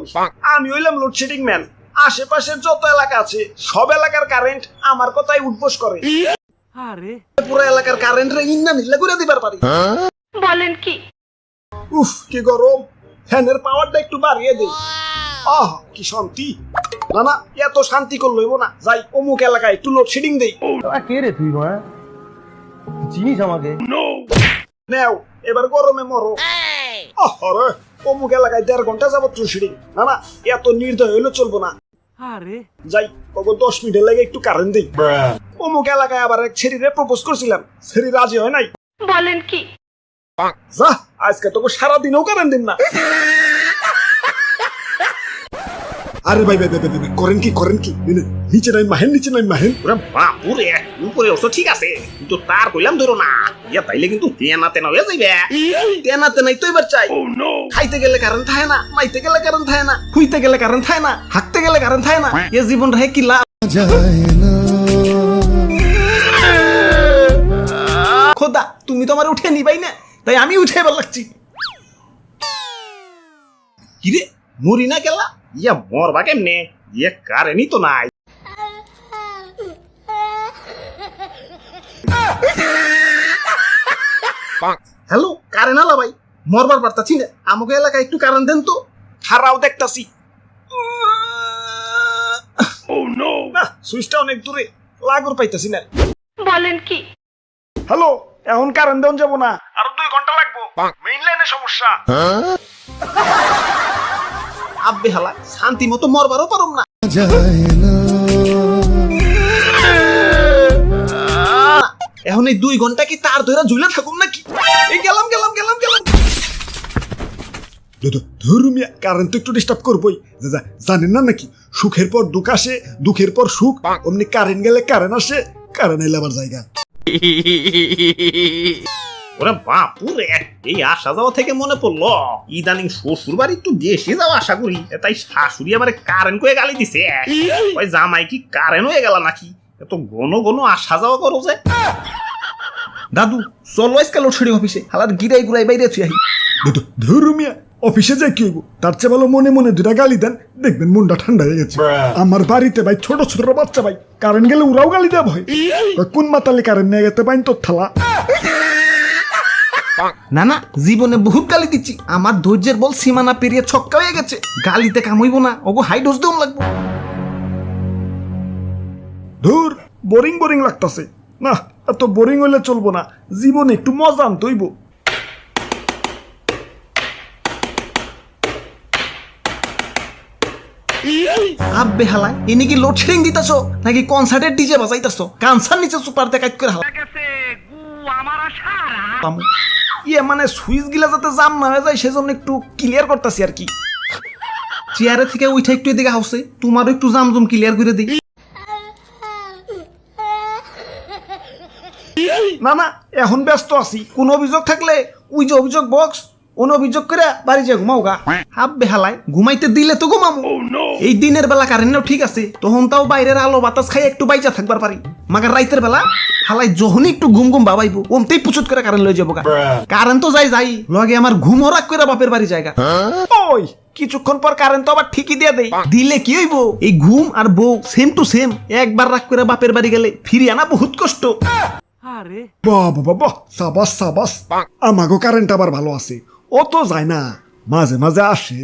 ওই আমি হইলাম লোডশেডিং ম্যান। আশেপাশের যত এলাকা আছে সব এলাকার কারেন্ট আমার কথাই উঠবোস করে। আরে পুরো এলাকার কারেন্ট রে ইন্না নিল্লা করে দিবার পারি। বলেন কি? উফ কি গরম, ফ্যানের পাওয়ারটা একটু বাড়িয়ে দেই। আহ কি শান্তি। না না এত শান্তি করলইব না, যাই অমুক এলাকায় একটু লোডশেডিং দেই। কে রে তুই মা চিনিস আমাকে? নেও এবার গরমে মরো। আরে অমুক এলাকায় 1.5 ঘন্টা যাবত লোডশেডিং। না না এত নির্দয় হইলে চলবো না। আরে যাই কখন 10 মিনিটের লাগে একটু কারেন্ট দেই। অমুক এলাকায় আবার এক ছেড়িরে প্রপোজ করছিলাম, ছেড়ি রাজি হয় নাই। বলেন কি? যা আজকে তোকে সারাদিনও কারেন্ট দিন না। আরে ভাই ভাই ভাই ভাই করেন কি নিচে নাই মাহেন, নিচে নাই মাহেন। ওরে বাপুরে, উপরে অবশ্য ঠিক আছে, কিন্তু তার কইলাম ধরো না, ইয়া তাইলে কিন্তু তেনা তেনা হয়ে যাইবে। তেনাতে নাই তো এবার চাই। খাইতে গেলে কারেন্ট থাকে না, মাইতে গেলে কারেন্ট থাকে না, খুইতে গেলে কারেন্ট থাকে না, হাঁকতে গেলে কারেন্ট থাকে না। এ জীবন রে কি লাভ। খোদা তুমি তো আমার উঠে নিবাই না, তাই আমি উঠে এবার লাগছি। কিরে মরি না গেলা, ইয়া মরবা কেমনে? ইয়া কারেন্টই তো নাই। হ্যালো কারেন্ট আলা ভাই, মরবার পারতাছি না, আমাকে এলাকায় একটু কারেন্ট দেন তো। খারাও দেখতাছি। না সুইচটা অনেক দূরে, লাগর পাইতাছি না। বলেন কি? হ্যালো এখন কারেন্ট দেন যাব না, আরো 2 ঘন্টা লাগবো, মেইন লাইনে সমস্যা। আব্বে হালা শান্তি মতো মরবারও পারুম না। এখন এই 2 ঘন্টা কি তার ধরে ঝুলে থাকুম নাকি? এই গেলাম ধরুমিয়া কারেন্ট তো একটু ডিস্টার্ব করবই। জানেন না নাকি সুখের পর দুঃখ আসে, দুঃখের পর সুখ, অমনি কারেন্ট গেলে কারেন্ট আসে, কারেন্ট এলে আবার জায়গা। ওরে বাপুরে, এই আসা যাওয়া থেকে মনে পড়লো ইদানিং শ্বশুর বাড়ি একটু বেশি যাওয়া আশা করি, তাই শাশুড়ি আমার কারেন্ট করে গালি দিছে। ওই জামাই কি কারেন্ট হয়ে গেল নাকি, এত ঘন ঘন আসা যাওয়া করো যে। দাদু চলো আজকে লোডশেডিং অফিসে, হালার গিরাই গুড়াই বাইরে আছি। ধরুমিয়া অফিসে যাই কি হইব, তার চেয়ে ভালো মনে মনে 2টা গালি দেন, দেখবেন মনটা ঠান্ডা হয়ে গেছে। আমার বাড়িতে ভাই ছোট ছোট বাচ্চা ভাই কারেন্ট গেলে ওরাও গালি দেওয়া ভয়। কোন মাতালি কারেন্ট নিয়ে গেতে পাইন তোর থালা। না না জীবনে বহুত গালি দিচ্ছি, আমার ধৈর্যের বল সীমানা পেরিয়ে ছক্কা হয়ে গেছে। গালিতে কামইব না, ওগো হাই ডোজ দেওয়া লাগবো। ধুর বোরিং লাগতাছে। না এত বোরিং হইলে চলবো না, জীবনে একটু মজা আনতে হইব। আব্বে হালা ইনি কি লোডশেডিং দিতাছো নাকি কনসার্টের ডিজে বাজাইতাছো? কানসার নিচে সুপার দেখাইত করে হালা ইয়ে মানে সুইচ গিলা যাতে জাম না হয়ে যায় সেজন্য একটু ক্লিয়ার করতেছি আর কি। চেয়ারে থেকে উঠে একটু এদিকে হাউসে, তোমারও একটু জামজুম ক্লিয়ার করে দিই। না না এখন ব্যস্ত আছি, কোন অভিযোগ থাকলে ওই যে অভিযোগ বক্স, কোন অভিযোগ করে বাড়ি যা ঘুমাও গা। হাব্বে হালাই ঘুমাইতে দিলে তো ঘুমামো। এই দিনের বেলা কারেন্টও ঠিক আছে, তখন তাও বাইরের আলো বাতাস খাই একটু বাইচা থাকবার পারি। মাগার রাইতের বেলা হালাই যখনই একটু ঘুম বাবাইবো ওমতেই পুচুত করে কারেন্ট লয়ে যাবো গা। কারেন্ট তো যাই লগে আমার ঘুম হরাক করে বাপের বাড়ি জায়গা। ওই কিছুক্ষণ পর কারেন্ট তো আবার ঠিকই দিয়ে দেই, দিলে কি হইব? এই ঘুম আর বউ সেম টু সেম, একবার রাগ করে বাপের বাড়ি গেলে ফিরে আনা বহুত কষ্ট। আরে বাবা সাবাস আমাগো কারেন্ট আবার ভালো আছে, ও তো যায় না, মাঝে মাঝে আসে।